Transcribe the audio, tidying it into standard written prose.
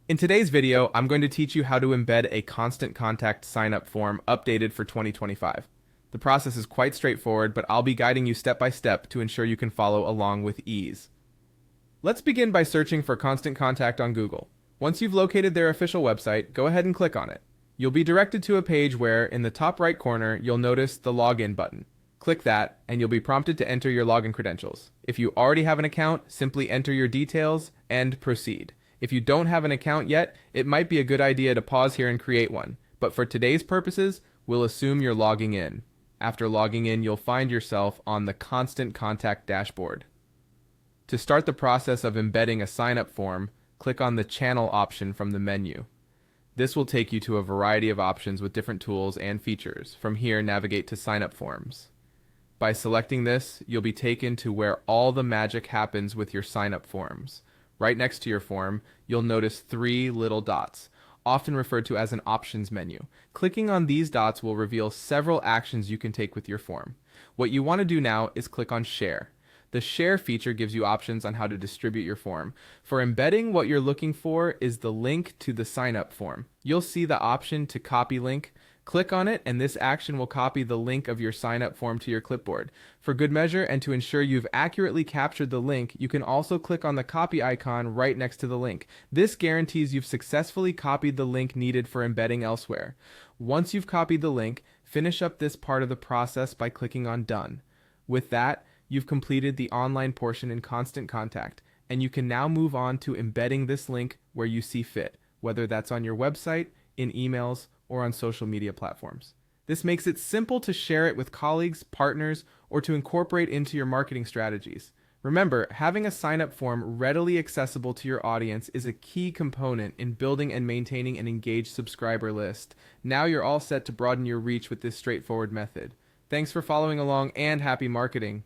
In today's video, I'm going to teach you how to embed a constant contact sign-up form updated for 2025. The process is quite straightforward, but I'll be guiding you step by step to ensure you can follow along with ease. Let's begin by searching for Constant Contact on Google. Once you've located their official website, go ahead and click on it. You'll be directed to a page where, in the top right corner, you'll notice the Login button. Click that, and you'll be prompted to enter your login credentials. If you already have an account, simply enter your details and proceed. If you don't have an account yet, it might be a good idea to pause here and create one. But for today's purposes, we'll assume you're logging in. After logging in, you'll find yourself on the Constant Contact dashboard. To start the process of embedding a sign-up form, click on the Channel option from the menu. This will take you to a variety of options with different tools and features. From here, navigate to Sign-up Forms. By selecting this, you'll be taken to where all the magic happens with your sign-up forms. Right next to your form, you'll notice three little dots, often referred to as an options menu. Clicking on these dots will reveal several actions you can take with your form. What you want to do now is click on Share. The Share feature gives you options on how to distribute your form. For embedding, what you're looking for is the link to the sign-up form. You'll see the option to Copy Link. Click on it, and this action will copy the link of your sign-up form to your clipboard. For good measure, and to ensure you've accurately captured the link, you can also click on the copy icon right next to the link. This guarantees you've successfully copied the link needed for embedding elsewhere. Once you've copied the link, finish up this part of the process by clicking on Done. With that, you've completed the online portion in Constant Contact, and you can now move on to embedding this link where you see fit, whether that's on your website, in emails, or on social media platforms. This makes it simple to share it with colleagues, partners, or to incorporate into your marketing strategies. Remember, having a sign-up form readily accessible to your audience is a key component in building and maintaining an engaged subscriber list. Now you're all set to broaden your reach with this straightforward method. Thanks for following along, and happy marketing!